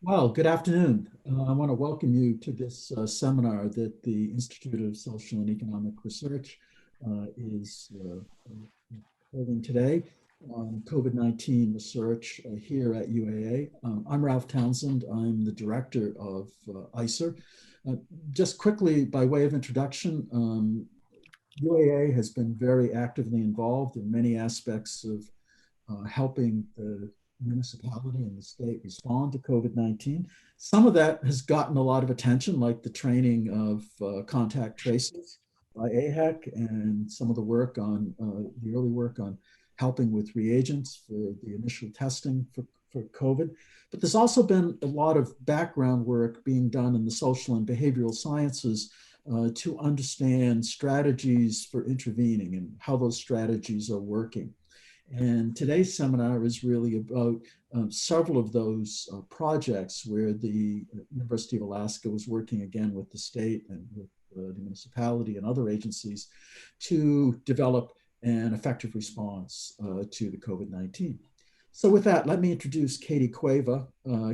Well, good afternoon. I want to welcome you to this seminar that the Institute of Social and Economic Research is holding today on COVID-19 research here at UAA. I'm Ralph Townsend. I'm the director of ISER. Uh, just quickly, by way of introduction, UAA has been very actively involved in many aspects of helping the municipality and the state respond to COVID-19. Some of that has gotten a lot of attention, like the training of contact tracers by AHEC and some of the work on the early work on helping with reagents for the initial testing for COVID. But there's also been a lot of background work being done in the social and behavioral sciences to understand strategies for intervening and how those strategies are working. And today's seminar is really about several of those projects where the University of Alaska was working again with the state and with the municipality and other agencies to develop an effective response to the COVID-19. So with that, let me introduce Katie Cueva.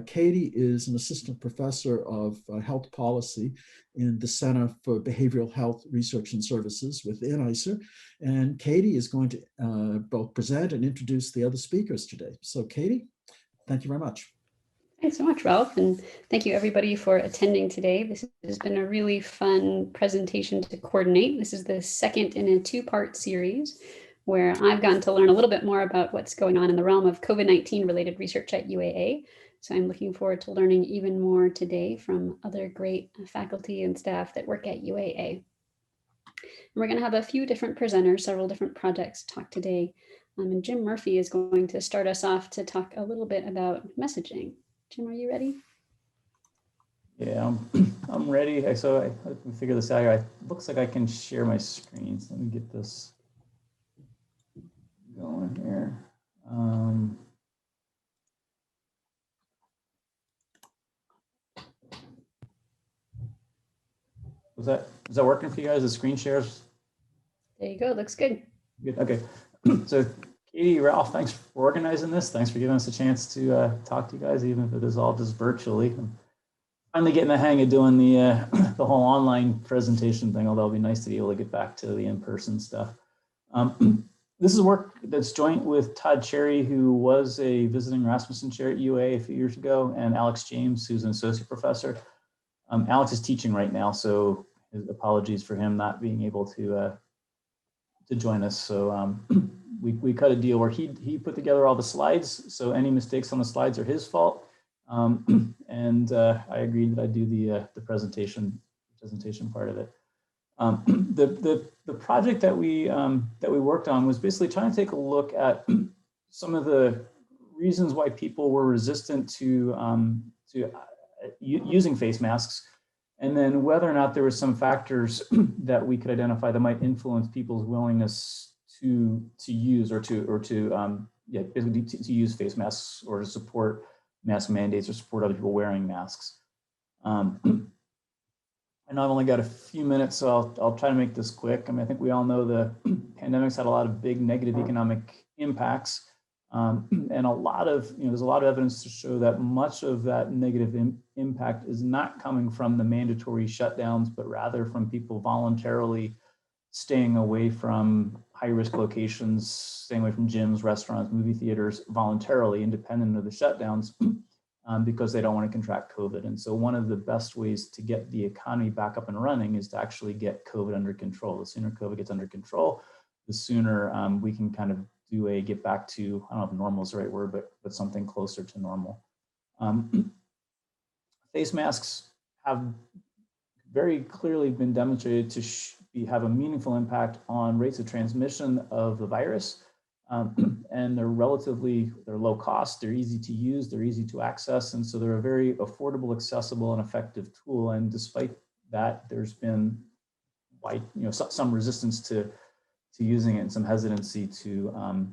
Katie is an assistant professor of health policy in the Center for Behavioral Health Research and Services within ISER. And Katie is going to both present and introduce the other speakers today. So Katie, thank you very much. Thanks so much, Ralph, and thank you everybody for attending today. This has been a really fun presentation to coordinate. This is the second in a two-part series where I've gotten to learn a little bit more about what's going on in the realm of COVID-19 related research at UAA. So I'm looking forward to learning even more today from other great faculty and staff that work at UAA. And we're going to have a few different presenters, several different projects talk today. And Jim Murphy is going to start us off to talk a little bit about messaging. Jim, are you ready? Yeah, I'm ready. So I can figure this out here. It looks like I can share my screen. So let me get this going here. Is that working for you guys? The screen shares? There you go. Looks good. Good. Okay. So Katie, Ralph, thanks for organizing this. Thanks for giving us a chance to talk to you guys, even if it is all just virtually. I'm finally getting the hang of doing the the whole online presentation thing, although it'll be nice to be able to get back to the in-person stuff. This is work that's joint with Todd Cherry, who was a visiting Rasmussen chair at UA a few years ago, and Alex James, who's an associate professor. Alex is teaching right now, so apologies for him not being able to join us. So we cut a deal where he put together all the slides, so any mistakes on the slides are his fault. And I agreed that I do the presentation part of it. The project that we worked on was basically trying to take a look at some of the reasons why people were resistant to using face masks, and then whether or not there were some factors that we could identify that might influence people's willingness to use or to use face masks or to support mask mandates or support other people wearing masks. I know I've only got a few minutes, so I'll try to make this quick. I mean, I think we all know the pandemic's had a lot of big negative economic impacts, and a lot of, there's a lot of evidence to show that much of that negative impact is not coming from the mandatory shutdowns, but rather from people voluntarily staying away from high-risk locations, staying away from gyms, restaurants, movie theaters, voluntarily, independent of the shutdowns, because they don't want to contract COVID. And so one of the best ways to get the economy back up and running is to actually get COVID under control. The sooner COVID gets under control, the sooner we can kind of get back to, I don't know if normal is the right word, but something closer to normal. Face masks have very clearly been demonstrated to have a meaningful impact on rates of transmission of the virus. And they're low cost, they're easy to use, they're easy to access. And so they're a very affordable, accessible, and effective tool. And despite that, there's been some resistance to using it and some hesitancy to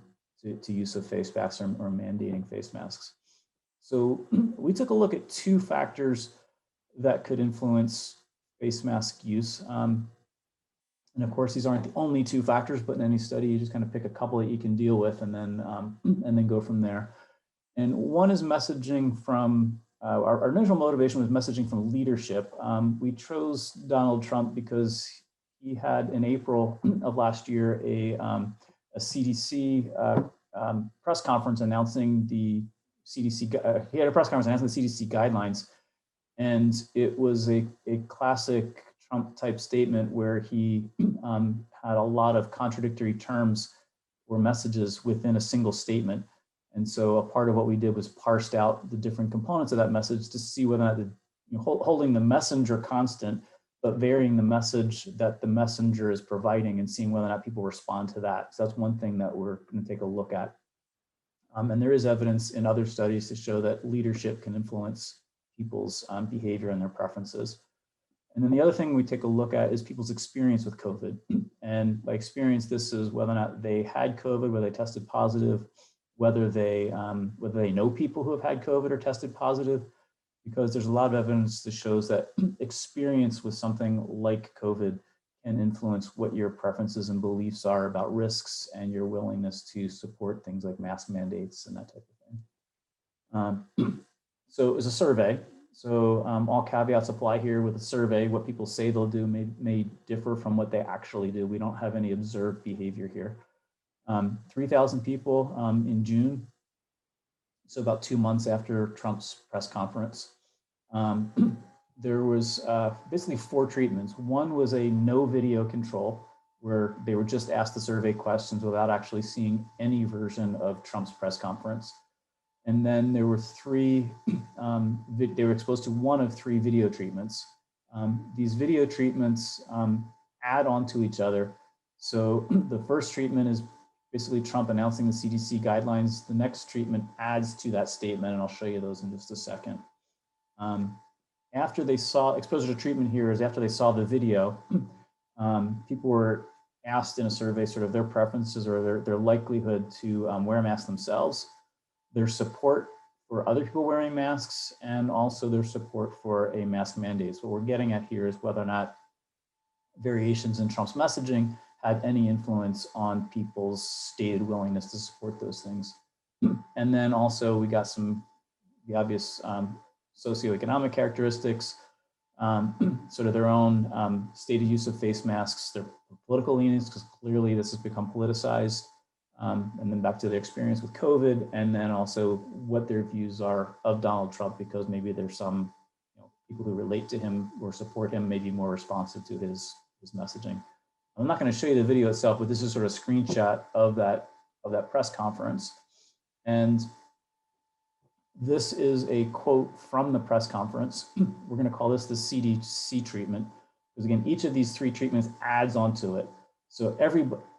use of face masks or mandating face masks. So we took a look at two factors that could influence face mask use. And of course, these aren't the only two factors, but in any study, you just kind of pick a couple that you can deal with and then go from there. And one is messaging from our initial motivation was messaging from leadership. We chose Donald Trump because he had in April of last year a CDC press conference announcing the CDC. He had a press conference announcing the CDC guidelines, and it was a classic Trump type statement where he had a lot of contradictory terms or messages within a single statement. And so a part of what we did was parsed out the different components of that message to see whether or not holding the messenger constant, but varying the message that the messenger is providing and seeing whether or not people respond to that. So that's one thing that we're going to take a look at. And there is evidence in other studies to show that leadership can influence people's behavior and their preferences. And then the other thing we take a look at is people's experience with COVID. And by experience, this is whether or not they had COVID, whether they tested positive, whether they know people who have had COVID or tested positive, because there's a lot of evidence that shows that experience with something like COVID can influence what your preferences and beliefs are about risks and your willingness to support things like mask mandates and that type of thing. So it was a survey. So all caveats apply here with a survey. What people say they'll do may differ from what they actually do. We don't have any observed behavior here. 3,000 people in June, so about 2 months after Trump's press conference. There was basically 4 treatments. One was a no video control, where they were just asked the survey questions without actually seeing any version of Trump's press conference. And then there were 3, they were exposed to 1 of 3 video treatments. These video treatments add on to each other. So the first treatment is basically Trump announcing the CDC guidelines. The next treatment adds to that statement, and I'll show you those in just a second. After they saw exposure to treatment here is after they saw the video, people were asked in a survey sort of their preferences or their likelihood to wear a mask themselves, their support for other people wearing masks, and also their support for a mask mandate. So what we're getting at here is whether or not variations in Trump's messaging had any influence on people's stated willingness to support those things. And then also we got the obvious socioeconomic characteristics, sort of their own stated use of face masks, their political leanings, because clearly this has become politicized, and then back to their experience with COVID, and then also what their views are of Donald Trump, because maybe there's some people who relate to him or support him may be more responsive to his messaging. I'm not going to show you the video itself, but this is sort of a screenshot of that press conference. And this is a quote from the press conference. We're going to call this the CDC treatment, because again, each of these 3 treatments adds onto it. So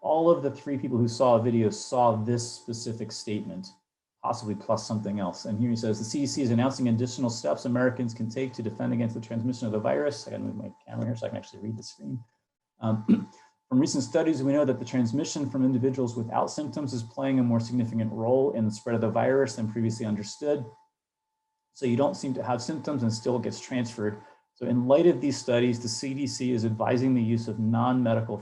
all of the 3 people who saw a video saw this specific statement, possibly plus something else. And here he says, the CDC is announcing additional steps Americans can take to defend against the transmission of the virus. I got to move my camera here so I can actually read the screen. From recent studies, we know that the transmission from individuals without symptoms is playing a more significant role in the spread of the virus than previously understood. So you don't seem to have symptoms and still gets transferred. So in light of these studies, the CDC is advising the use of non-medical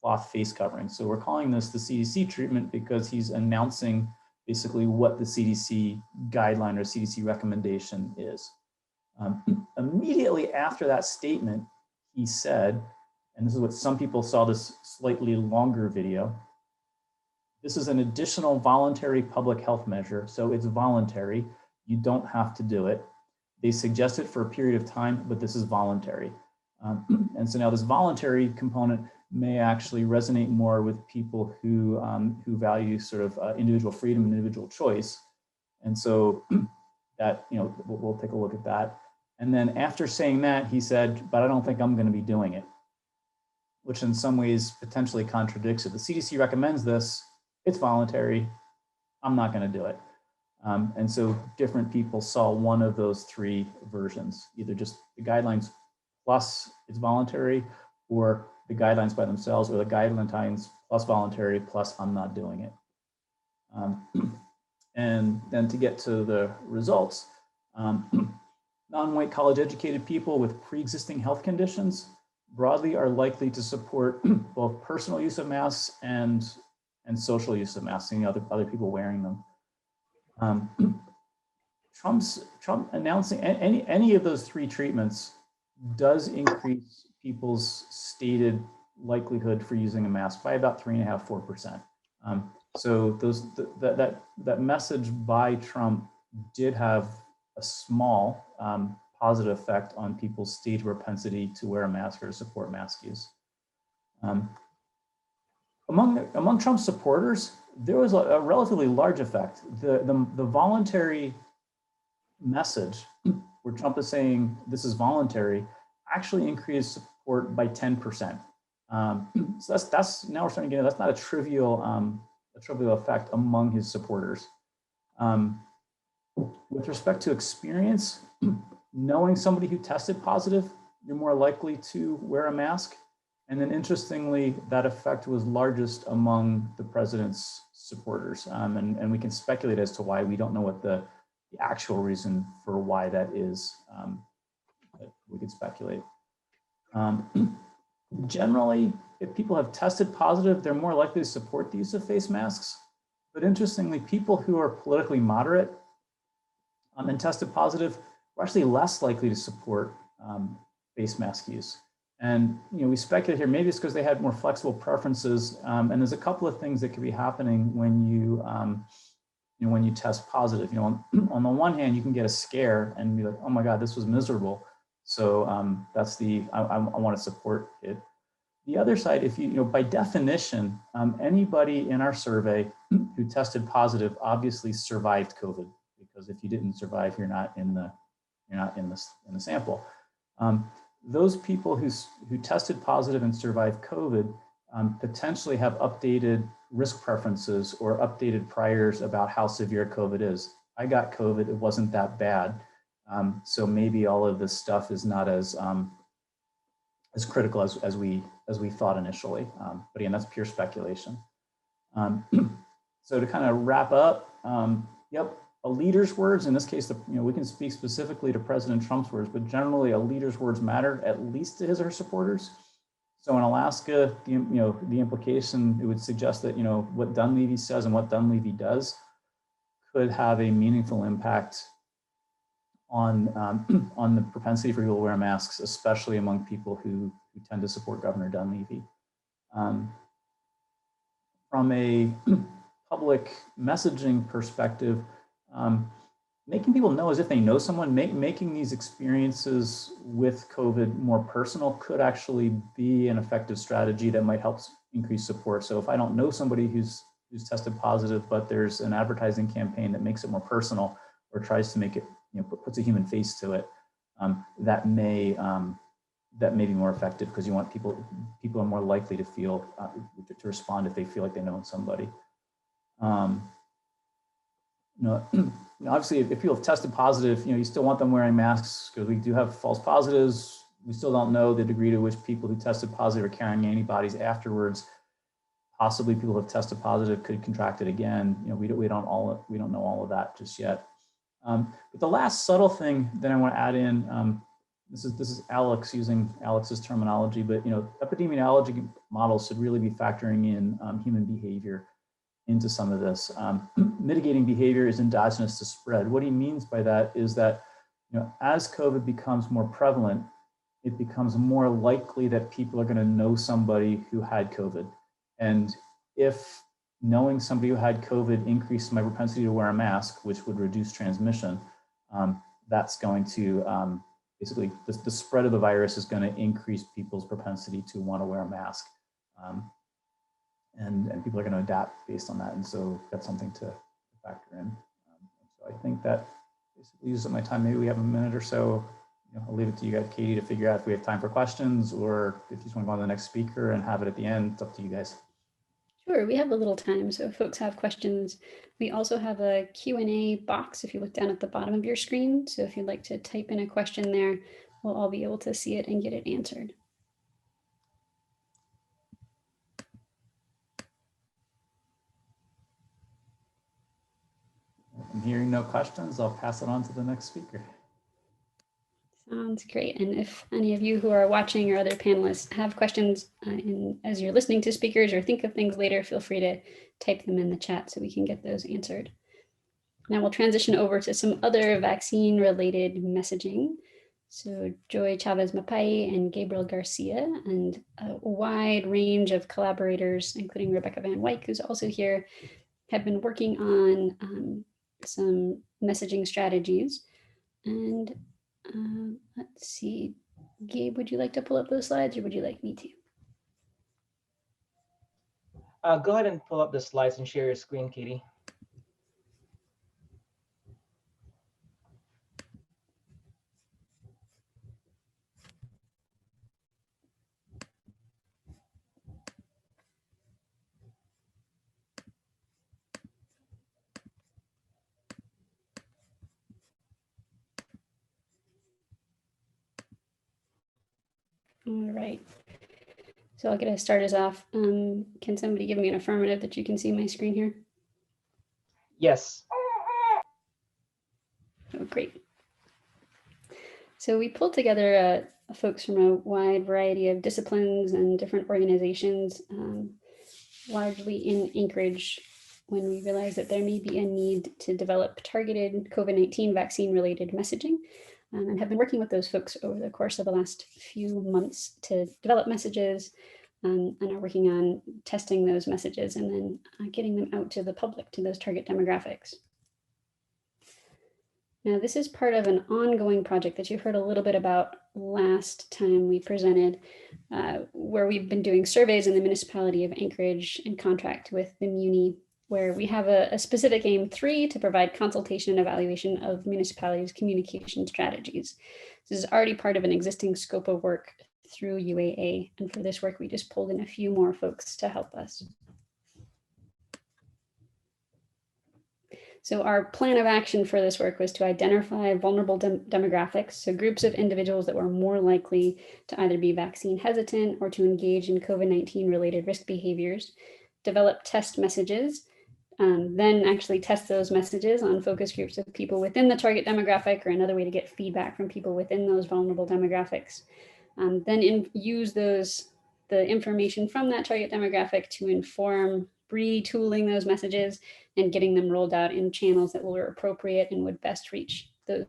cloth face coverings. So we're calling this the CDC treatment because he's announcing basically what the CDC guideline or CDC recommendation is. Immediately after that statement, he said, and this is what some people saw this slightly longer video, this is an additional voluntary public health measure. So it's voluntary. You don't have to do it. They suggest it for a period of time, but this is voluntary. And so now this voluntary component may actually resonate more with people who value sort of individual freedom and individual choice. And so that, we'll take a look at that. And then after saying that, he said, but I don't think I'm going to be doing it, which in some ways potentially contradicts it. The CDC recommends this, it's voluntary, I'm not going to do it. And so different people saw one of those 3 versions, either just the guidelines plus it's voluntary, or the guidelines by themselves, or the guidelines plus voluntary plus I'm not doing it. And then to get to the results, non-white college educated people with pre-existing health conditions broadly are likely to support both personal use of masks and social use of masks, and other people wearing them. Trump announcing any of those three treatments does increase people's stated likelihood for using a mask by about 3.5%, 4%. So that message by Trump did have a small positive effect on people's stated propensity to wear a mask or to support mask use. Among Trump's supporters, there was a relatively large effect. The voluntary message where Trump is saying this is voluntary actually increased support by 10%. So that's now we're starting to get, that's not a trivial effect among his supporters. With respect to experience, knowing somebody who tested positive, you're more likely to wear a mask. And then interestingly, that effect was largest among the president's supporters. And we can speculate as to why. We don't know what the actual reason for why that is, but we could speculate. Generally, if people have tested positive, they're more likely to support the use of face masks. But interestingly, people who are politically moderate and tested positive were actually less likely to support face mask use. And we speculate here, maybe it's because they had more flexible preferences. And there's a couple of things that could be happening when you when you test positive. On the one hand, you can get a scare and be like, oh my God, this was miserable. So that's I want to support it. The other side, if by definition, anybody in our survey who tested positive obviously survived COVID, because if you didn't survive, you're not in the sample. Those people who tested positive and survived COVID potentially have updated risk preferences or updated priors about how severe COVID is. I got COVID, it wasn't that bad. So maybe all of this stuff is not as critical as we thought initially. But again, that's pure speculation. So to kind of wrap up, yep, a leader's words, in this case, we can speak specifically to President Trump's words, but generally a leader's words matter, at least to his or her supporters. So in Alaska, the implication, it would suggest that what Dunleavy says and what Dunleavy does could have a meaningful impact on the propensity for people to wear masks, especially among people who tend to support Governor Dunleavy. From a public messaging perspective, making people know as if they know someone, making these experiences with COVID more personal could actually be an effective strategy that might help increase support. So if I don't know somebody who's tested positive, but there's an advertising campaign that makes it more personal or tries to make it, puts a human face to it, that may be more effective, because you want people are more likely to feel to respond if they feel like they know somebody. Obviously, if people have tested positive, you still want them wearing masks, because we do have false positives. We still don't know the degree to which people who tested positive are carrying antibodies afterwards. Possibly people who have tested positive could contract it again. We don't know all of that just yet. But the last subtle thing that I want to add in, this is Alex using Alex's terminology, but epidemiology models should really be factoring in human behavior into some of this. Mitigating behavior is endogenous to spread. What he means by that is that as COVID becomes more prevalent, it becomes more likely that people are going to know somebody who had COVID. And if knowing somebody who had COVID increased my propensity to wear a mask, which would reduce transmission, that's going to basically, the spread of the virus is going to increase people's propensity to want to wear a mask. And people are going to adapt based on that. And so that's something to factor in. So I think that basically uses up my time. Maybe we have a minute or so. I'll leave it to you guys, Katie, to figure out if we have time for questions, or if you just want to go on to the next speaker and have it at the end. It's up to you guys. Sure, we have a little time, so if folks have questions. We also have a Q&A box if you look down at the bottom of your screen. So if you'd like to type in a question there, we'll all be able to see it and get it answered. I'm hearing no questions. I'll pass it on to the next speaker. Sounds great. And if any of you who are watching or other panelists have questions as you're listening to speakers or think of things later, feel free to type them in the chat so we can get those answered. Now we'll transition over to some other vaccine-related messaging. So Joy Chavez Mapaye and Gabriel Garcia, and a wide range of collaborators, including Rebecca Van Wyck, who's also here, have been working on some messaging strategies. And let's see, Gabe, would you like to pull up those slides, or would you like me to? Go ahead and pull up the slides and share your screen, Katie. All right. So I'll get us started off. Can somebody give me an affirmative that you can see my screen here? Yes. Oh, great. So we pulled together folks from a wide variety of disciplines and different organizations, largely in Anchorage, when we realized that there may be a need to develop targeted COVID-19 vaccine-related messaging, and have been working with those folks over the course of the last few months to develop messages, and are working on testing those messages and then getting them out to the public, to those target demographics. Now, this is part of an ongoing project that you heard a little bit about last time we presented, where we've been doing surveys in the municipality of Anchorage in contract with the Muni, where we have a specific aim 3 to provide consultation and evaluation of municipalities' communication strategies. This is already part of an existing scope of work through UAA. And for this work, we just pulled in a few more folks to help us. So our plan of action for this work was to identify vulnerable demographics, so groups of individuals that were more likely to either be vaccine hesitant or to engage in COVID-19 related risk behaviors, develop test messages, then actually test those messages on focus groups of people within the target demographic, or another way to get feedback from people within those vulnerable demographics. Then use the information from that target demographic to inform retooling those messages and getting them rolled out in channels that were appropriate and would best reach those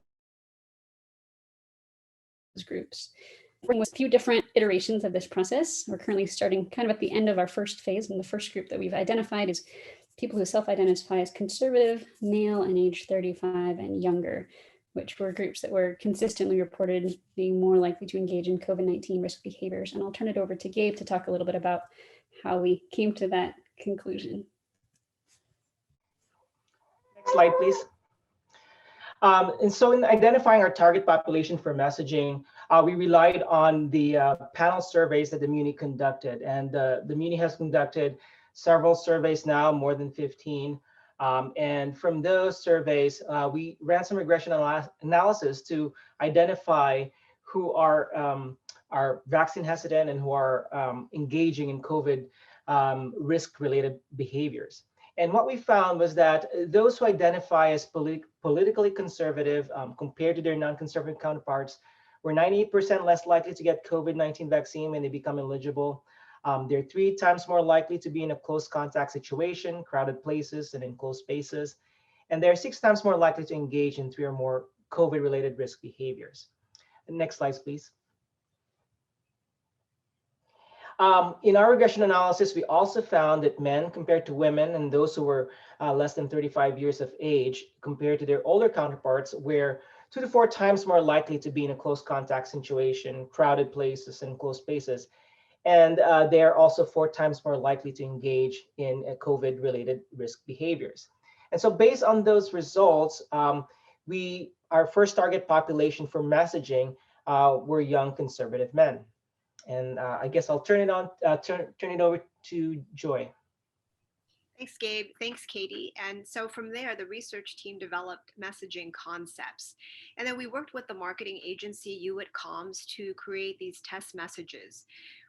groups. Working with a few different iterations of this process. We're currently starting kind of at the end of our first phase, and the first group that we've identified is people who self-identify as conservative, male, and age 35 and younger, which were groups that were consistently reported being more likely to engage in COVID-19 risk behaviors. And I'll turn it over to Gabe to talk a little bit about how we came to that conclusion. Next slide, please. And so in identifying our target population for messaging, we relied on the panel surveys that the Muni conducted. And the Muni has conducted several surveys now, more than 15. And from those surveys, we ran some regression analysis to identify who are vaccine hesitant and who are engaging in COVID risk-related behaviors. And what we found was that those who identify as politically conservative compared to their non-conservative counterparts were 98% less likely to get COVID-19 vaccine when they become eligible. They're 3 times more likely to be in a close contact situation, crowded places, and in closed spaces. And they're 6 times more likely to engage in 3 or more COVID-related risk behaviors. Next slide, please. In our regression analysis, we also found that men compared to women and those who were less than 35 years of age compared to their older counterparts were 2 to 4 times more likely to be in a close contact situation, crowded places, and closed spaces. And they are also 4 times more likely to engage in COVID-related risk behaviors. And so based on those results, our first target population for messaging were young conservative men. And I guess I'll turn it over to Joy. Thanks, Gabe. Thanks, Katie. And so from there, the research team developed messaging concepts. And then we worked with the marketing agency, Comms, to create these test messages.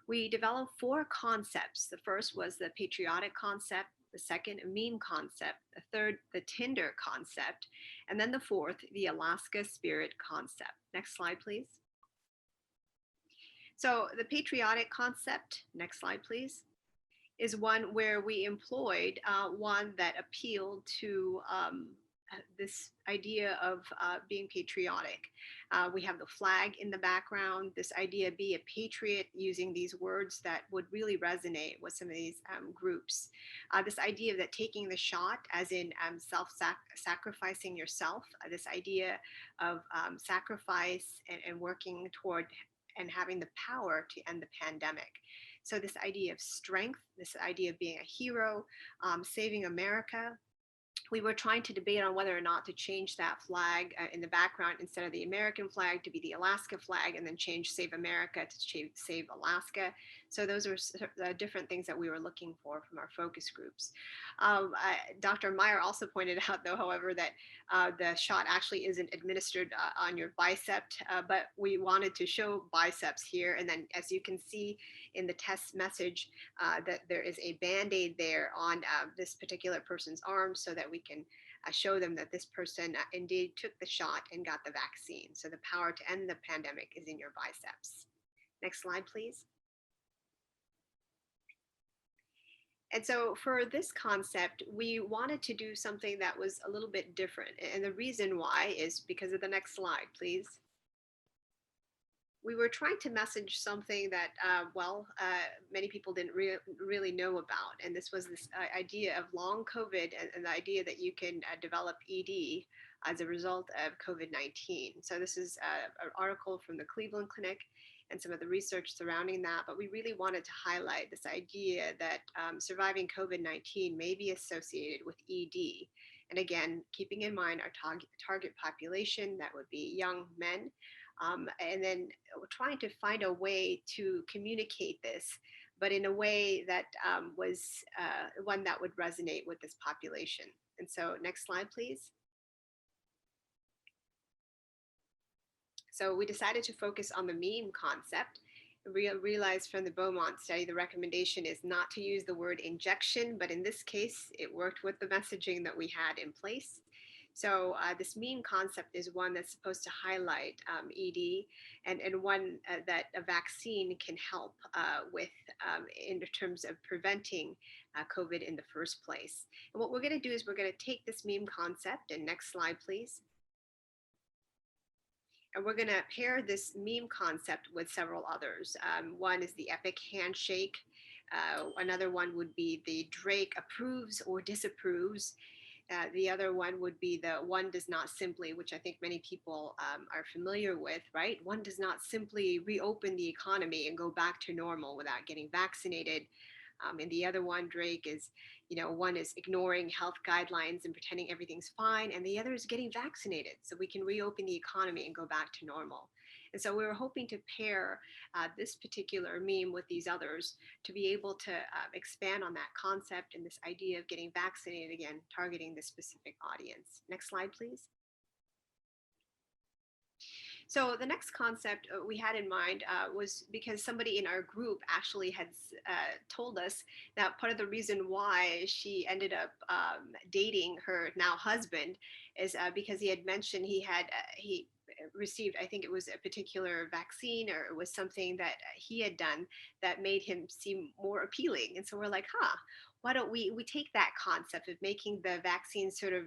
We developed 4 concepts. The first was the patriotic concept, the second, a meme concept, the third, the Tinder concept, and then the fourth, the Alaska spirit concept. Next slide, please. So the patriotic concept, next slide, please, is one where we employed one that appealed to this idea of being patriotic. We have the flag in the background, this idea be a patriot, using these words that would really resonate with some of these groups. This idea that taking the shot, as in sacrificing yourself, this idea of sacrifice and working toward and having the power to end the pandemic. So this idea of strength, this idea of being a hero, saving America. We were trying to debate on whether or not to change that flag in the background, instead of the American flag to be the Alaska flag, and then change Save America to Save Alaska. So those are different things that we were looking for from our focus groups. Dr. Meyer also pointed out, though, however, that the shot actually isn't administered on your bicep, but we wanted to show biceps here. And then, as you can see in the test message, that there is a Band-Aid there on this particular person's arm, so that we can show them that this person indeed took the shot and got the vaccine. So the power to end the pandemic is in your biceps. Next slide, please. And so for this concept, we wanted to do something that was a little bit different. And the reason why is because of the next slide, please. We were trying to message something that, many people didn't really know about. And this was this idea of long COVID, and the idea that you can develop ED as a result of COVID-19. So this is an article from the Cleveland Clinic and some of the research surrounding that. But we really wanted to highlight this idea that surviving COVID-19 may be associated with ED. And again, keeping in mind our target population, that would be young men. And then we're trying to find a way to communicate this, but in a way that was one that would resonate with this population. And so next slide, please. So we decided to focus on the meme concept. We realized from the Beaumont study, the recommendation is not to use the word injection, but in this case, it worked with the messaging that we had in place. So this meme concept is one that's supposed to highlight ED, and one that a vaccine can help with in terms of preventing COVID in the first place. And what we're going to do is we're going to take this meme concept, and next slide, please. And we're going to pair this meme concept with several others. One is the epic handshake. Another one would be the Drake approves or disapproves. The other one would be the one does not simply, which I think many people are familiar with, right? One does not simply reopen the economy and go back to normal without getting vaccinated. And the other one, Drake, is, one is ignoring health guidelines and pretending everything's fine, and the other is getting vaccinated so we can reopen the economy and go back to normal. And so we were hoping to pair this particular meme with these others to be able to expand on that concept and this idea of getting vaccinated, again, targeting this specific audience. Next slide, please. So the next concept we had in mind was because somebody in our group actually had told us that part of the reason why she ended up dating her now husband is because he had mentioned he received, I think it was a particular vaccine, or it was something that he had done that made him seem more appealing. And so we're like, why don't we take that concept of making the vaccine sort of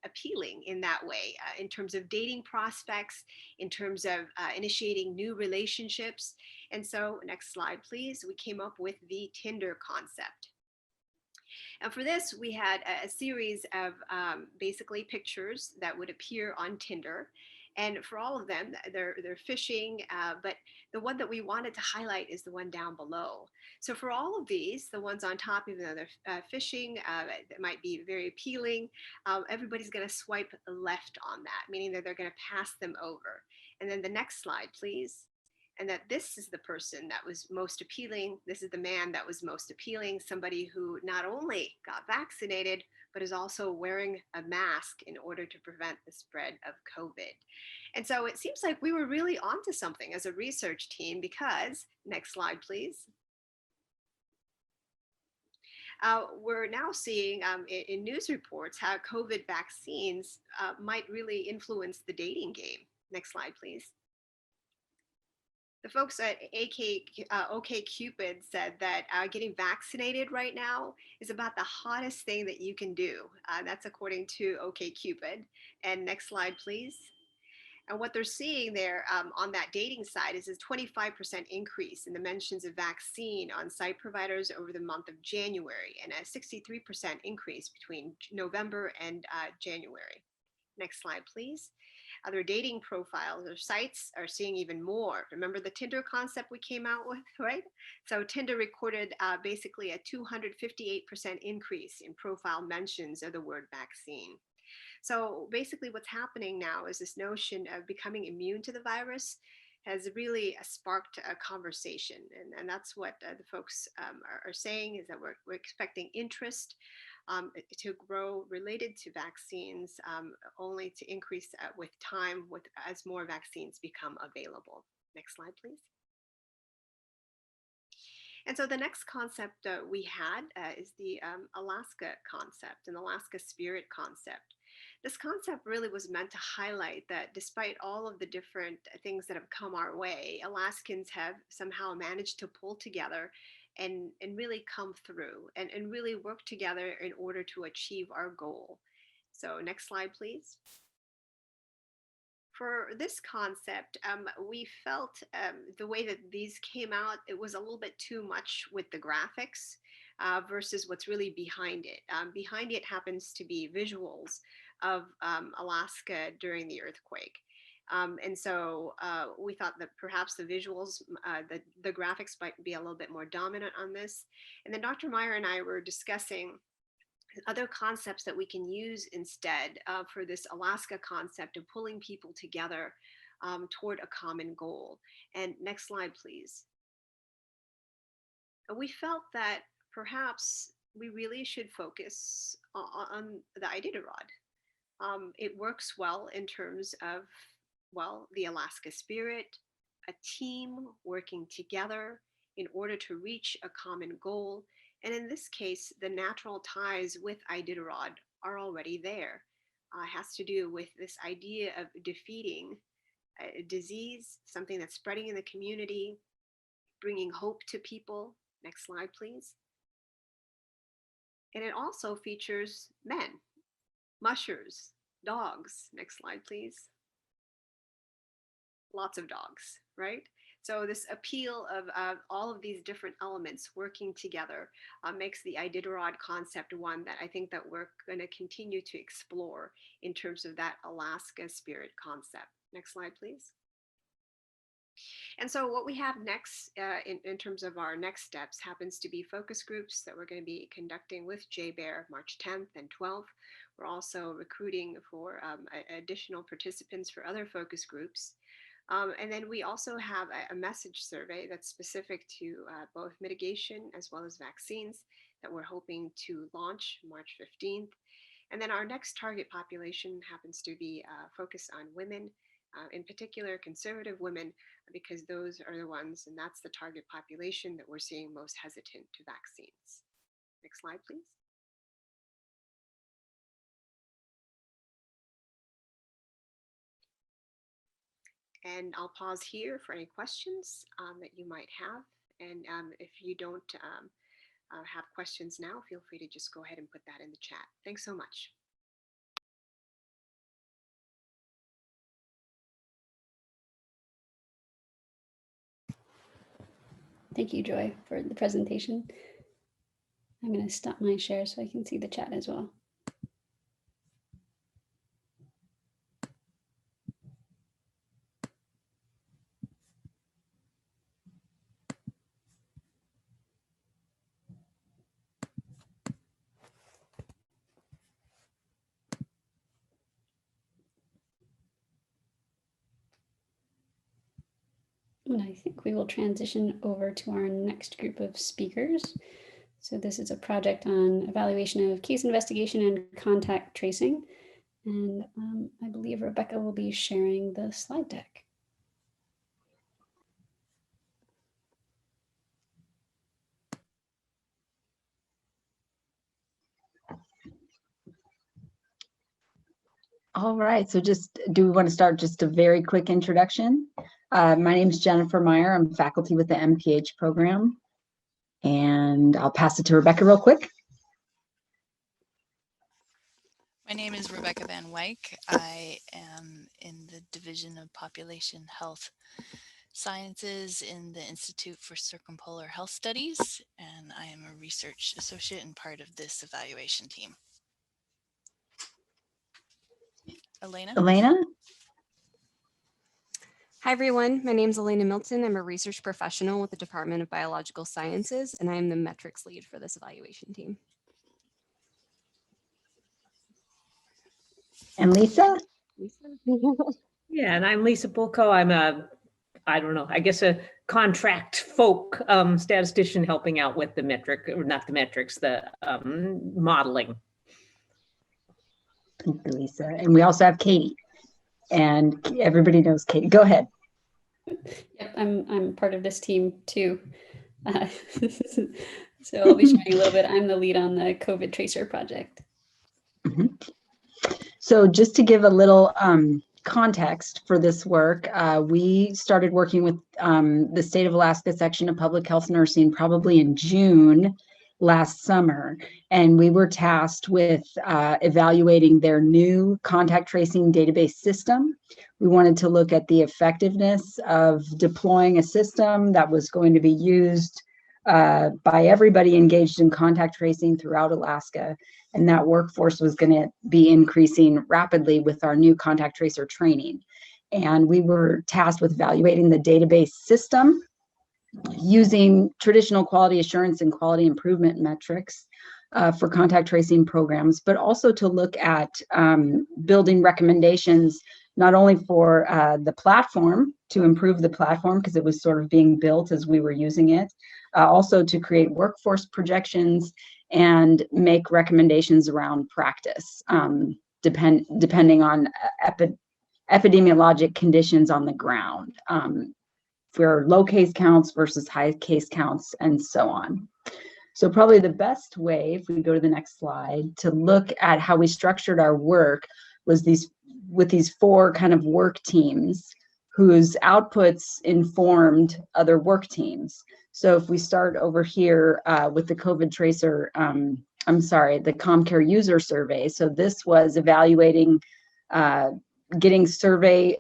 appealing in that way, in terms of dating prospects, in terms of initiating new relationships. And so next slide, please. We came up with the Tinder concept. And for this, we had a series of basically pictures that would appear on Tinder. And for all of them, they're fishing, but the one that we wanted to highlight is the one down below. So for all of these, the ones on top, even though they're fishing, that might be very appealing, everybody's going to swipe left on that, meaning that they're going to pass them over. And then the next slide, please. And that this is the person that was most appealing. This is the man that was most appealing, somebody who not only got vaccinated, but is also wearing a mask in order to prevent the spread of COVID. And so it seems like we were really onto something as a research team, because, next slide, please. We're now seeing in news reports how COVID vaccines might really influence the dating game. Next slide, please. The folks at OkCupid said that getting vaccinated right now is about the hottest thing that you can do. That's according to OkCupid. And next slide, please. And what they're seeing there on that dating side is a 25% increase in the mentions of vaccine on site providers over the month of January, and a 63% increase between November and January. Next slide, please. Other dating profiles or sites are seeing even more. Remember the Tinder concept we came out with, right? So Tinder recorded basically a 258% increase in profile mentions of the word vaccine. So basically what's happening now is this notion of becoming immune to the virus has really sparked a conversation. And that's what the folks are saying, is that we're expecting interest to grow related to vaccines, only to increase with time as more vaccines become available. Next slide, please. And so the next concept we had is the Alaska concept, and Alaska spirit concept. This concept really was meant to highlight that despite all of the different things that have come our way, Alaskans have somehow managed to pull together and really come through and really work together in order to achieve our goal. So next slide, please. For this concept, we felt the way that these came out, it was a little bit too much with the graphics versus what's really behind it. Behind it happens to be visuals of Alaska during the earthquake. And so we thought that perhaps the visuals, the graphics might be a little bit more dominant on this. And then Dr. Meyer and I were discussing other concepts that we can use instead for this Alaska concept of pulling people together toward a common goal. And next slide, please. We felt that perhaps we really should focus on the Iditarod. It works well in terms of, well, the Alaska spirit, a team working together in order to reach a common goal. And in this case, the natural ties with Iditarod are already there. It has to do with this idea of defeating a disease, something that's spreading in the community, bringing hope to people. Next slide, please. And it also features men, mushers, dogs. Next slide, please. Lots of dogs, right? So this appeal of all of these different elements working together makes the Iditarod concept one that I think that we're going to continue to explore in terms of that Alaska spirit concept. Next slide, please. And so what we have next in terms of our next steps happens to be focus groups that we're going to be conducting with JBEAR March 10th and 12th. We're also recruiting for additional participants for other focus groups. And then we also have a message survey that's specific to both mitigation as well as vaccines that we're hoping to launch March 15th. And then our next target population happens to be focused on women, in particular conservative women, because those are the ones, and that's the target population that we're seeing most hesitant to vaccines. Next slide, please. And I'll pause here for any questions that you might have. And if you don't have questions now, feel free to just go ahead and put that in the chat. Thanks so much. Thank you, Joy, for the presentation. I'm going to stop my share so I can see the chat as well. And I think we will transition over to our next group of speakers. So this is a project on evaluation of case investigation and contact tracing. And I believe Rebecca will be sharing the slide deck. All right, so do we want to start just a very quick introduction? My name is Jennifer Meyer. I'm faculty with the MPH program. And I'll pass it to Rebecca real quick. My name is Rebecca Van Wyck. I am in the Division of Population Health Sciences in the Institute for Circumpolar Health Studies, and I am a research associate and part of this evaluation team. Elaina? Hi, everyone. My name is Elaina Milton. I'm a research professional with the Department of Biological Sciences, and I am the metrics lead for this evaluation team. And Lisa? Yeah, and I'm Lisa Bulkow. I'm a contract folk statistician helping out with the metric, or not the metrics, the modeling. Thank you, Lisa. And we also have Katie. And everybody knows Katie. Go ahead. Yep, I'm part of this team too. So I'll be sharing a little bit. I'm the lead on the COVID tracer project. Mm-hmm. So just to give a little context for this work, we started working with the State of Alaska section of public health nursing probably in June last summer, and we were tasked with evaluating their new contact tracing database system. We wanted to look at the effectiveness of deploying a system that was going to be used by everybody engaged in contact tracing throughout Alaska. And that workforce was going to be increasing rapidly with our new contact tracer training. And we were tasked with evaluating the database system using traditional quality assurance and quality improvement metrics for contact tracing programs, but also to look at building recommendations, not only for the platform, to improve the platform because it was sort of being built as we were using it, also to create workforce projections and make recommendations around practice, depending on epidemiologic conditions on the ground, for low case counts versus high case counts, and so on. So probably the best way, if we go to the next slide, to look at how we structured our work was with these four kind of work teams whose outputs informed other work teams. So if we start over here with the COVID tracer, the ComCare user survey. So this was evaluating, getting survey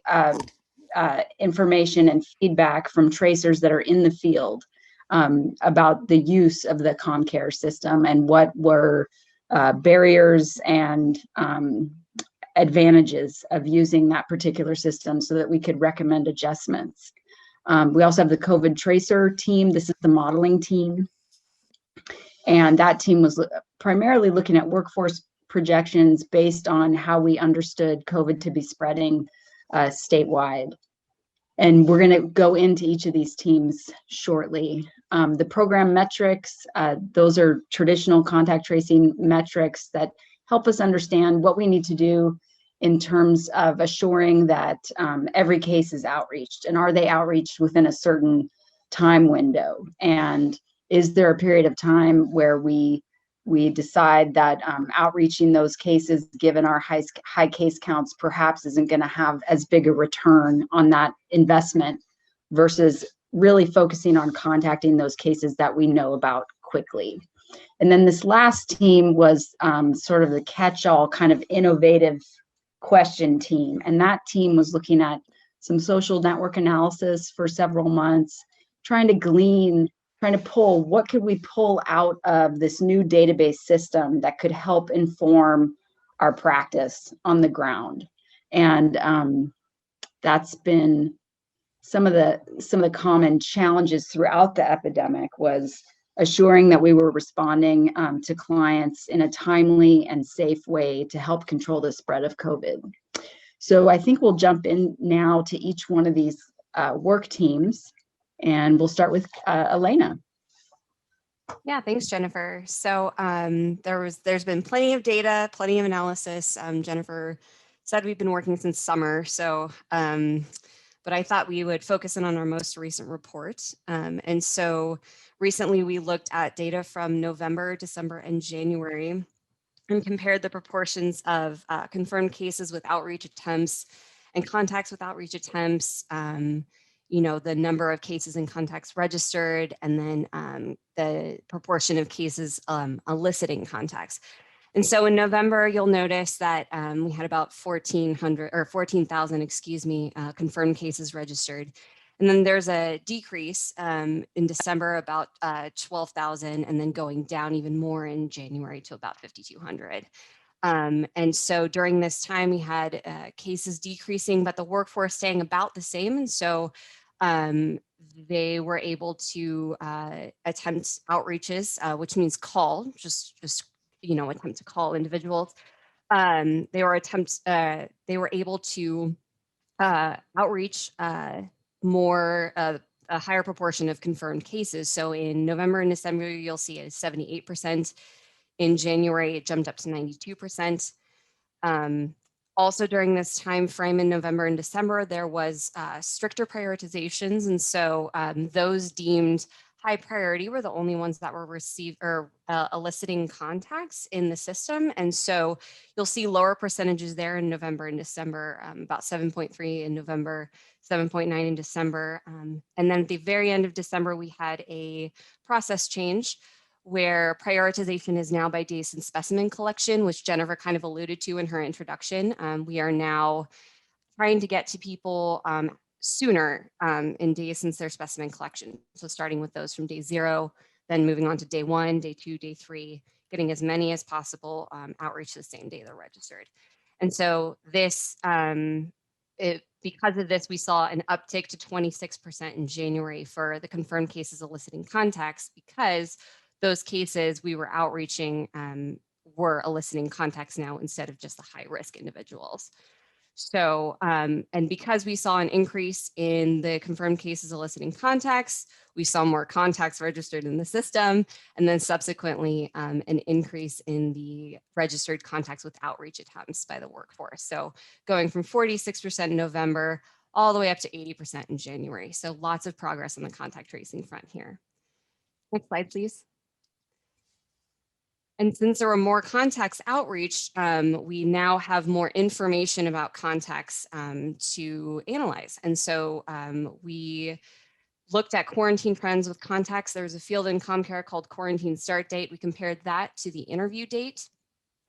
information and feedback from tracers that are in the field about the use of the ComCare system and what were barriers and advantages of using that particular system so that we could recommend adjustments. We also have the COVID tracer team. This is the modeling team. And that team was primarily looking at workforce projections based on how we understood COVID to be spreading statewide. And we're going to go into each of these teams shortly. The program metrics, those are traditional contact tracing metrics that help us understand what we need to do in terms of assuring that every case is outreached, and are they outreached within a certain time window? And is there a period of time where we decide that outreaching those cases, given our high case counts, perhaps isn't going to have as big a return on that investment versus really focusing on contacting those cases that we know about quickly. And then this last team was sort of the catch-all kind of innovative question team. And that team was looking at some social network analysis for several months, trying to pull, what could we pull out of this new database system that could help inform our practice on the ground. And that's been some of the common challenges throughout the epidemic, was assuring that we were responding to clients in a timely and safe way to help control the spread of COVID. So I think we'll jump in now to each one of these work teams, and we'll start with Elaina. Yeah, thanks, Jennifer. So there's been plenty of data, plenty of analysis. Jennifer said we've been working since summer, so but I thought we would focus in on our most recent report. And so recently we looked at data from November, December, and January and compared the proportions of confirmed cases with outreach attempts and contacts with outreach attempts, the number of cases and contacts registered, and then the proportion of cases eliciting contacts. And so in November, you'll notice that we had about 14,000, confirmed cases registered. And then there's a decrease in December, about 12,000, and then going down even more in January to about 5,200. And so during this time, we had cases decreasing, but the workforce staying about the same. And so they were able to attempt outreaches, which means call, just attempt to call individuals. They were able to outreach more, a higher proportion of confirmed cases. So in November and December, you'll see a 78%. In January, it jumped up to 92%. Also during this time frame in November and December, there was stricter prioritizations. And so those deemed high priority were the only ones that were eliciting contacts in the system. And so you'll see lower percentages there in November and December, about 7.3 in November, 7.9 in December. And then at the very end of December, we had a process change where prioritization is now by days in specimen collection, which Jennifer kind of alluded to in her introduction. We are now trying to get to people sooner in days since their specimen collection. So starting with those from day 0, then moving on to day 1, day 2, day 3, getting as many as possible outreach the same day they're registered. And so this, because of this, we saw an uptick to 26% in January for the confirmed cases eliciting contacts, because those cases we were outreaching were eliciting contacts now instead of just the high risk individuals. So, and because we saw an increase in the confirmed cases eliciting contacts, we saw more contacts registered in the system, and then subsequently an increase in the registered contacts with outreach attempts by the workforce. So going from 46% in November all the way up to 80% in January. So lots of progress on the contact tracing front here. Next slide, please. And since there were more contacts outreached, we now have more information about contacts to analyze. And so we looked at quarantine trends with contacts. There was a field in ComCare called quarantine start date. We compared that to the interview date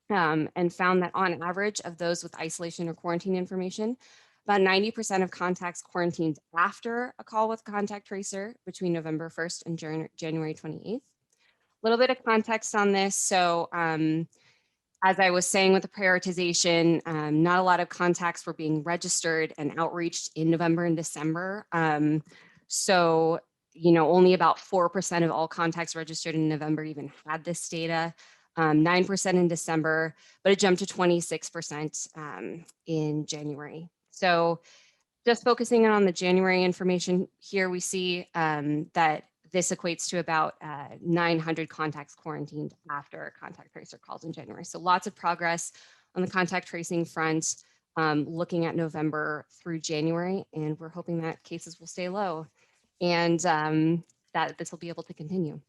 and found that on average of those with isolation or quarantine information, about 90% of contacts quarantined after a call with contact tracer between November 1st and January 28th. A little bit of context on this. So as I was saying with the prioritization, not a lot of contacts were being registered and outreached in November and December. So, only about 4% of all contacts registered in November even had this data, 9% in December, but it jumped to 26% in January. So just focusing on the January information here, we see that this equates to about 900 contacts quarantined after a contact tracer calls in January. So lots of progress on the contact tracing front, looking at November through January, and we're hoping that cases will stay low and that this will be able to continue.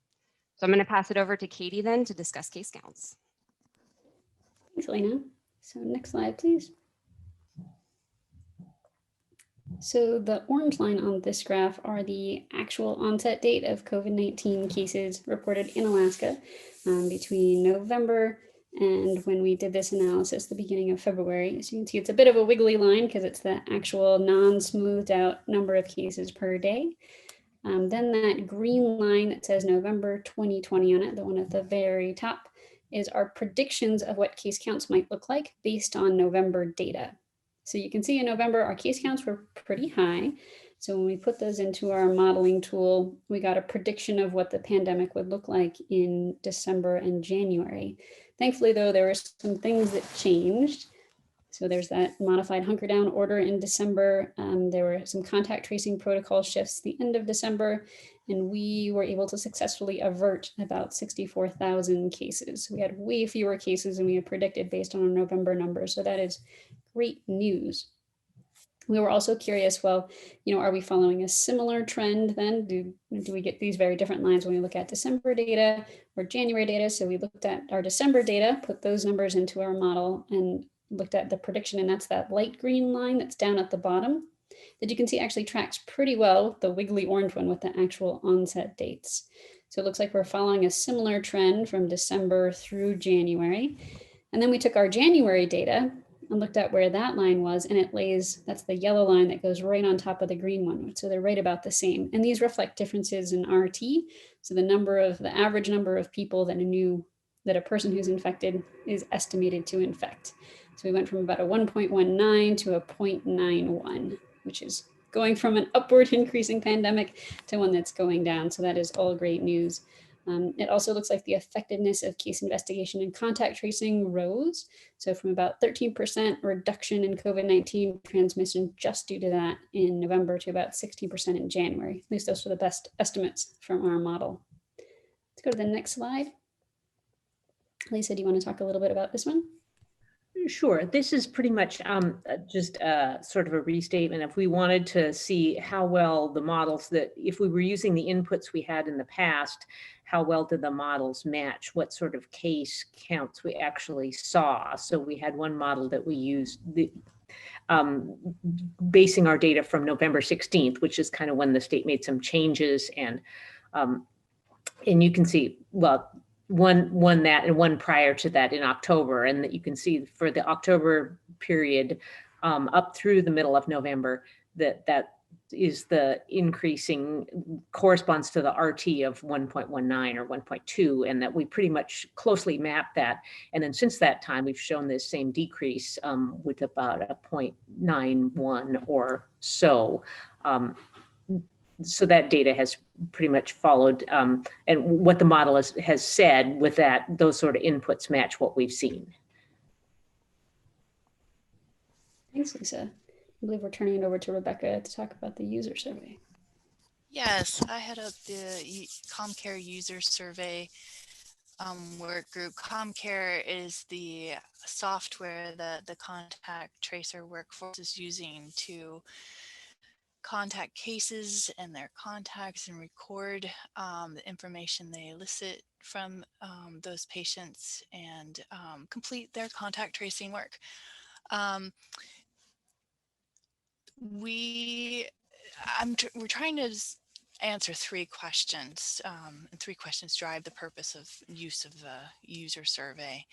So I'm going to pass it over to Katie then to discuss case counts. Thanks, Elaina. So next slide, please. So the orange line on this graph are the actual onset date of COVID-19 cases reported in Alaska between November and when we did this analysis, the beginning of February. As you can see, it's a bit of a wiggly line because it's the actual non-smoothed out number of cases per day. Then that green line that says November 2020 on it, the one at the very top, is our predictions of what case counts might look like based on November data. So you can see in November, our case counts were pretty high. So when we put those into our modeling tool, we got a prediction of what the pandemic would look like in December and January. Thankfully, though, there were some things that changed. So there's that modified hunker down order in December. There were some contact tracing protocol shifts at the end of December, and we were able to successfully avert about 64,000 cases. We had way fewer cases than we had predicted based on our November numbers. So that is great news. We were also curious, well, are we following a similar trend then? Do we get these very different lines when we look at December data or January data? So we looked at our December data, put those numbers into our model and looked at the prediction, and that's that light green line that's down at the bottom. that you can see actually tracks pretty well, the wiggly orange one, with the actual onset dates. So it looks like we're following a similar trend from December through January. And then we took our January data and looked at where that line was, and it lays, that's the yellow line that goes right on top of the green one. So they're right about the same. And these reflect differences in RT. So the average number of people that a person who's infected is estimated to infect. So we went from about a 1.19 to a 0.91, which is going from an upward increasing pandemic to one that's going down. So that is all great news. It also looks like the effectiveness of case investigation and contact tracing rose. So from about 13% reduction in COVID-19 transmission just due to that in November to about 16% in January. At least those are the best estimates from our model. Let's go to the next slide. Lisa, do you want to talk a little bit about this one? Sure. This is pretty much just sort of a restatement. If we wanted to see how well the models if we were using the inputs we had in the past, how well did the models match? What sort of case counts we actually saw? So we had one model that we used, basing our data from November 16th, which is kind of when the state made some changes. And you can see, well, one that and one prior to that in October, and that you can see for the October period up through the middle of November, that is the increasing, corresponds to the RT of 1.19 or 1.2, and that we pretty much closely map that. And then since that time, we've shown this same decrease with about a 0.91 or so. So that data has pretty much followed, and what the model has said with that, those sort of inputs match what we've seen. Thanks, Lisa. I believe we're turning it over to Rebecca to talk about the user survey. Yes, I head up the ComCare user survey work group. ComCare is the software that the contact tracer workforce is using to contact cases and their contacts and record the information they elicit from those patients and complete their contact tracing work. We're trying to answer three questions, and three questions drive the purpose of use of the user survey.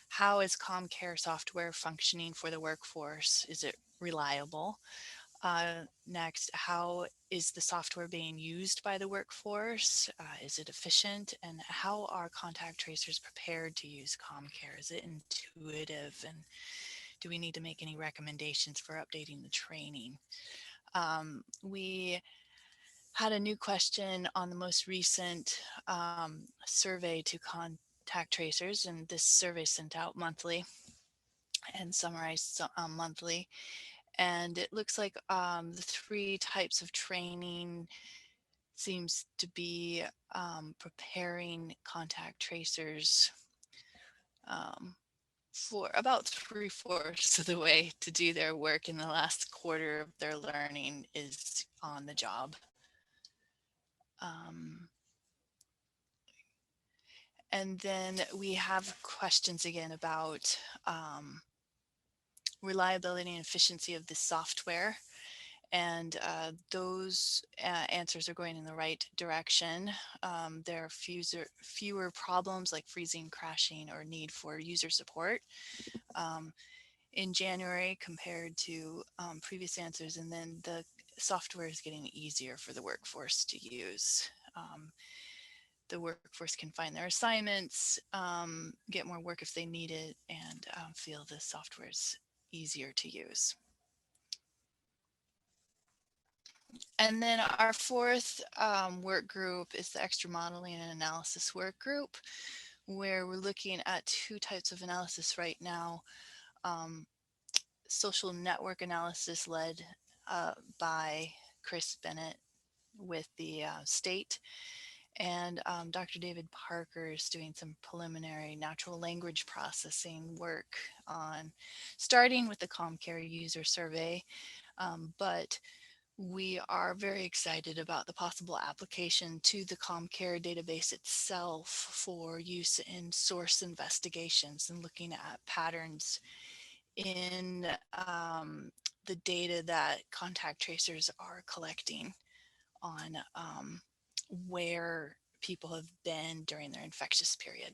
How is ComCare software functioning for the workforce? Is it reliable? Next, how is the software being used by the workforce? Is it efficient? And how are contact tracers prepared to use ComCare? Is it intuitive? And do we need to make any recommendations for updating the training? We had a new question on the most recent survey to contact tracers, and this survey sent out monthly and summarized monthly. And it looks like the three types of training seems to be preparing contact tracers for about 3/4 of the way to do their work, in the last quarter of their learning is on the job. And then we have questions again about reliability and efficiency of the software. And those answers are going in the right direction. There are fewer problems like freezing, crashing, or need for user support in January compared to previous answers. And then the software is getting easier for the workforce to use. The workforce can find their assignments, get more work if they need it, and feel the software is easier to use. And then our fourth work group is the extra modeling and analysis work group, where we're looking at two types of analysis right now. Social network analysis led by Chris Bennett with the state, and Dr. David Parker is doing some preliminary natural language processing work on starting with the ComCare user survey, but we are very excited about the possible application to the ComCare database itself for use in source investigations and looking at patterns in the data that contact tracers are collecting on where people have been during their infectious period.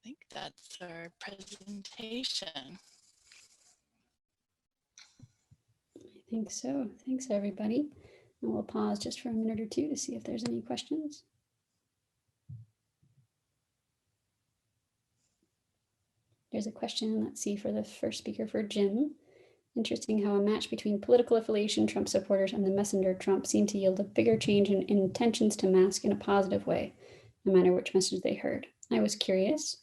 I think that's our presentation. I think so. Thanks, everybody. And we'll pause just for a minute or two to see if there's any questions. There's a question, let's see, for the first speaker, for Jim. Interesting how a match between political affiliation, Trump supporters, and the messenger Trump seemed to yield a bigger change in intentions to mask in a positive way, no matter which message they heard. I was curious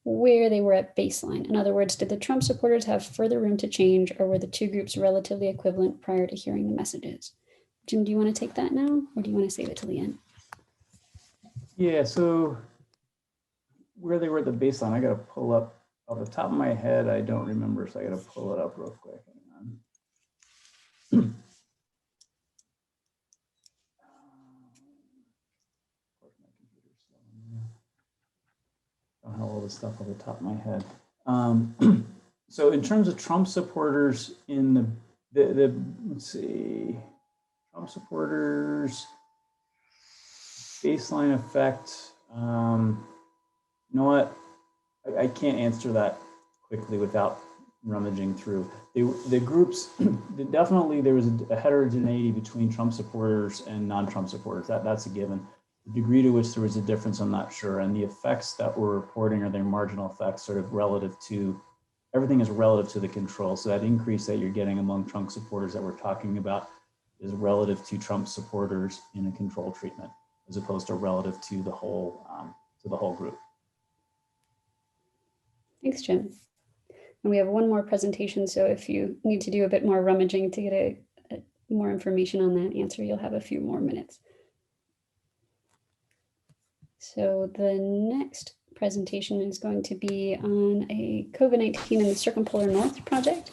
where they were at baseline. In other words, did the Trump supporters have further room to change, or were the two groups relatively equivalent prior to hearing the messages? Jim, do you want to take that now, or do you want to save it till the end? Yeah, so where they were at the baseline, I got to pull up off the top of my head. I don't remember, so I got to pull it up real quick. Hang on. I don't have all this stuff off the top of my head. So in terms of Trump supporters in the let's see, Trump supporters baseline effect. You know what? I can't answer that quickly without rummaging through. The groups, definitely there was a heterogeneity between Trump supporters and non-Trump supporters. That's a given. The degree to which there was a difference, I'm not sure. And the effects that we're reporting are their marginal effects, sort of relative to, everything is relative to the control. So that increase that you're getting among Trump supporters that we're talking about is relative to Trump supporters in a control treatment, as opposed to relative to the whole group. Thanks, Jim. And we have one more presentation, so if you need to do a bit more rummaging to get more information on that answer, you'll have a few more minutes. So the next presentation is going to be on a COVID-19 in the Circumpolar North project.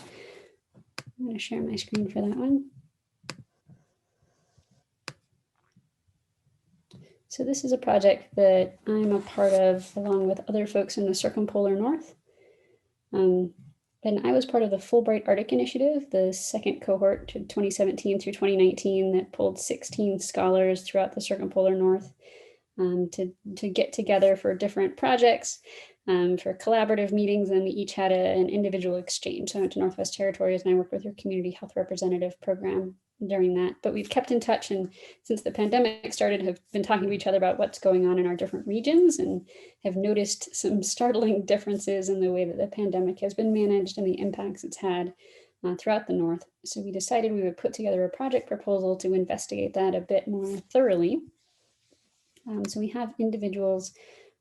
I'm going to share my screen for that one. So this is a project that I'm a part of along with other folks in the Circumpolar North. And I was part of the Fulbright Arctic Initiative, the second cohort to 2017 through 2019 that pulled 16 scholars throughout the Circumpolar North to get together for different projects, for collaborative meetings, and we each had an individual exchange. So I went to Northwest Territories and I worked with your community health representative program during that. But we've kept in touch, and since the pandemic started, have been talking to each other about what's going on in our different regions, and have noticed some startling differences in the way that the pandemic has been managed and the impacts it's had throughout the North. So we decided we would put together a project proposal to investigate that a bit more thoroughly. So we have individuals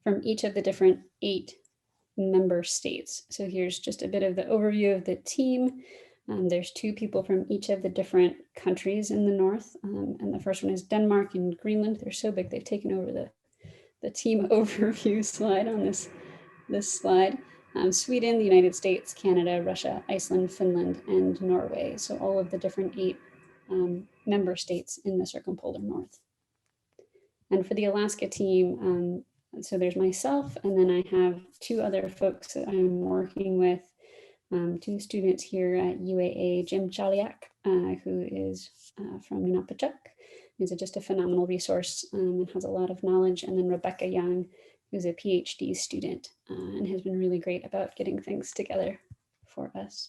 from each of the different 8 member states. So here's just a bit of the overview of the team. There's 2 people from each of the different countries in the North. And the first one is Denmark and Greenland. They're so big, they've taken over the team overview slide on this slide. Sweden, the United States, Canada, Russia, Iceland, Finland, and Norway. So all of the different 8 member states in the Circumpolar North. And for the Alaska team, so there's myself, and then I have 2 other folks that I'm working with, 2 students here at UAA, Jim Chaliak, who is from Napachuk. He's just a phenomenal resource and has a lot of knowledge. And then Rebecca Young, who's a PhD student and has been really great about getting things together for us.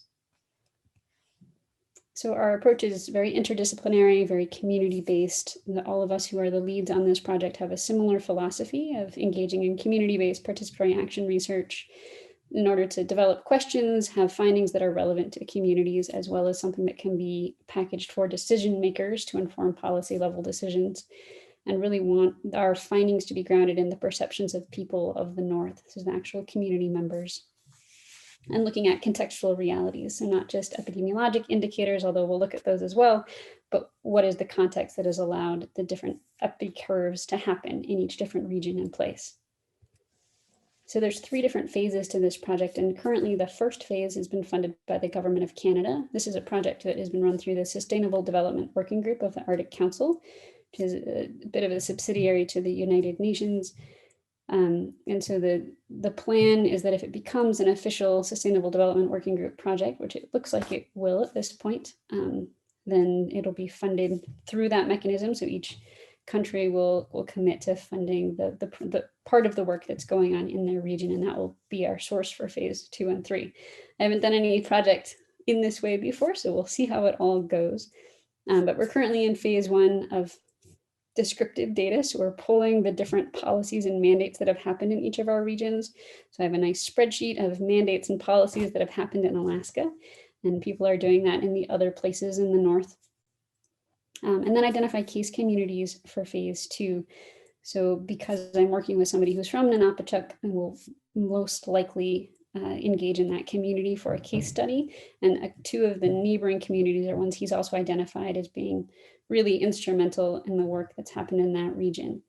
So our approach is very interdisciplinary, very community-based. All of us who are the leads on this project have a similar philosophy of engaging in community-based participatory action research in order to develop questions, have findings that are relevant to communities, as well as something that can be packaged for decision makers to inform policy level decisions, and really want our findings to be grounded in the perceptions of people of the North, so the actual community members. And looking at contextual realities, so not just epidemiologic indicators, although we'll look at those as well, but what is the context that has allowed the different epi curves to happen in each different region and place. So there's 3 different phases to this project, and currently the first phase has been funded by the Government of Canada. This is a project that has been run through the Sustainable Development Working Group of the Arctic Council, which is a bit of a subsidiary to the United Nations. And so the plan is that if it becomes an official Sustainable Development Working Group project, which it looks like it will at this point, then it'll be funded through that mechanism. So each country will commit to funding the part of the work that's going on in their region, and that will be our source for phase 2 and 3. I haven't done any project in this way before, so we'll see how it all goes. But we're currently in phase 1 of descriptive data. So we're pulling the different policies and mandates that have happened in each of our regions. So I have a nice spreadsheet of mandates and policies that have happened in Alaska, and people are doing that in the other places in the north. And then identify case communities for phase 2. So because I'm working with somebody who's from Nunapachuk, and will most likely engage in that community for a case study. And 2 of the neighboring communities are ones he's also identified as being really instrumental in the work that's happened in that region.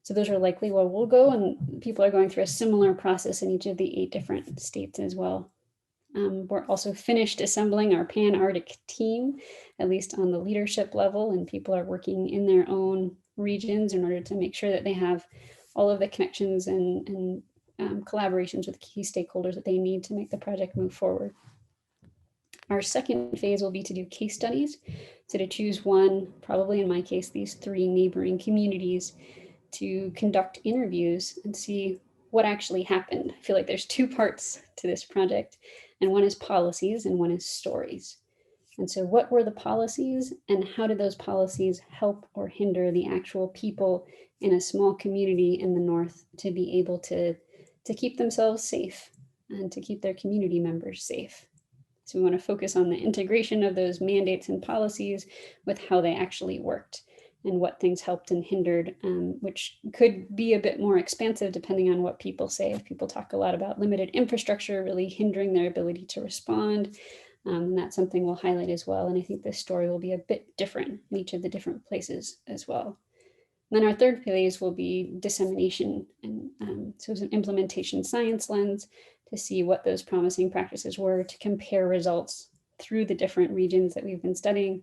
So those are likely where we'll go, and people are going through a similar process in each of the 8 different states as well. We're also finished assembling our Pan-Arctic team, at least on the leadership level, and people are working in their own regions in order to make sure that they have all of the connections and collaborations with key stakeholders that they need to make the project move forward. Our second phase will be to do case studies. So to choose one, probably in my case, these 3 neighboring communities, to conduct interviews and see what actually happened. I feel like there's 2 parts to this project, and one is policies and one is stories. And so what were the policies, and how did those policies help or hinder the actual people in a small community in the north to be able to keep themselves safe and to keep their community members safe? So we want to focus on the integration of those mandates and policies with how they actually worked and what things helped and hindered, which could be a bit more expansive depending on what people say. If people talk a lot about limited infrastructure really hindering their ability to respond, and that's something we'll highlight as well. And I think this story will be a bit different in each of the different places as well. And then our third phase will be dissemination, and so it's an implementation science lens to see what those promising practices were, to compare results through the different regions that we've been studying,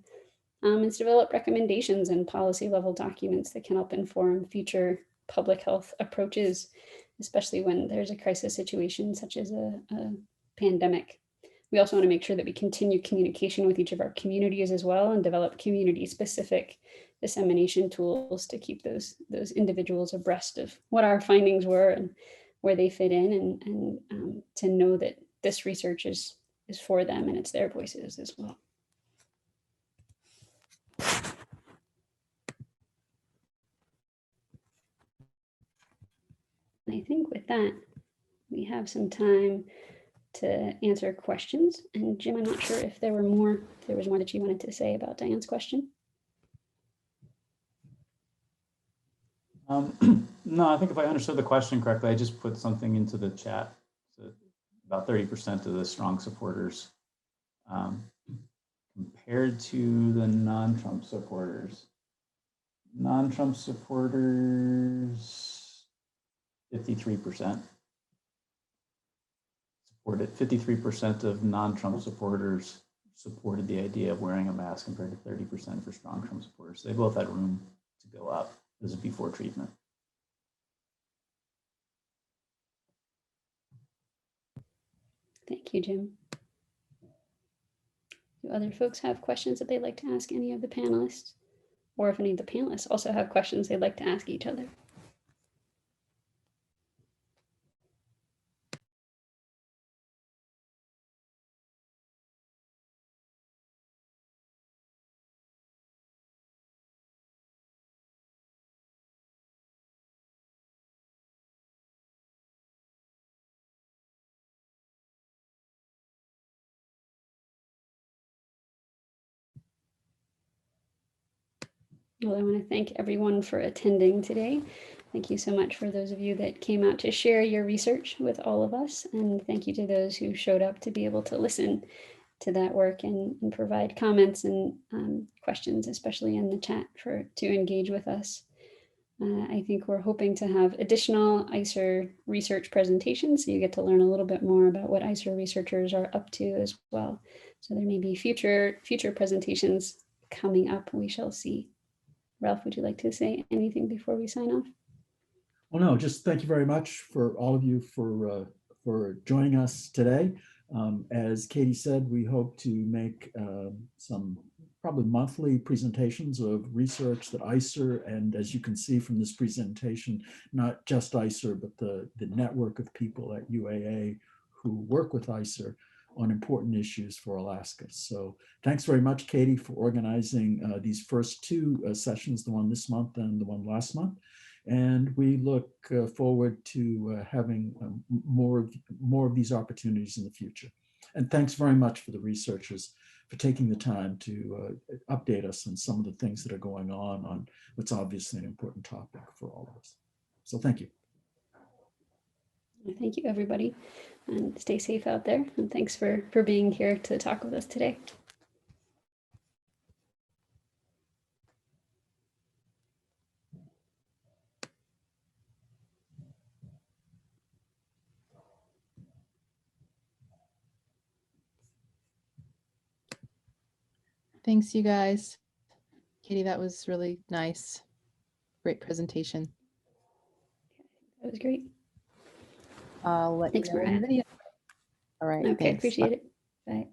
and to develop recommendations and policy level documents that can help inform future public health approaches, especially when there's a crisis situation such as a pandemic. We also want to make sure that we continue communication with each of our communities as well, and develop community specific dissemination tools to keep those individuals abreast of what our findings were and where they fit in, and to know that this research is for them and it's their voices as well. And I think with that, we have some time to answer questions. And Jim, I'm not sure if there was more that you wanted to say about Diane's question. No, I think if I understood the question correctly, I just put something into the chat. So about 30% of the strong supporters compared to the non-Trump supporters. Non-Trump supporters, 53%. 53% of non-Trump supporters supported the idea of wearing a mask compared to 30% for strong Trump supporters. They both had room to go up. This is before treatment. Thank you, Jim. Do other folks have questions that they'd like to ask any of the panelists? Or if any of the panelists also have questions they'd like to ask each other? Well, I want to thank everyone for attending today. Thank you so much for those of you that came out to share your research with all of us. And thank you to those who showed up to be able to listen to that work and provide comments and questions, especially in the chat to engage with us. I think we're hoping to have additional ISER research presentations, so you get to learn a little bit more about what ISER researchers are up to as well. So there may be future presentations coming up, we shall see. Ralph, would you like to say anything before we sign off? Well, no, just thank you very much for all of you for joining us today. As Katie said, we hope to make some probably monthly presentations of research that ISER, and as you can see from this presentation, not just ISER, but the network of people at UAA who work with ISER on important issues for Alaska. So thanks very much, Katie, for organizing these first two sessions, the one this month and the one last month. And we look forward to having more of these opportunities in the future. And thanks very much for the researchers for taking the time to update us on some of the things that are going on what's obviously an important topic for all of us. So thank you. Thank you, everybody, and stay safe out there. And thanks for being here to talk with us today. Thanks, you guys. Katie, that was really nice. Great presentation. That was great. I'll let Thanks, you know in the Mariah. video. All right. Okay, Thanks. appreciate it. Bye.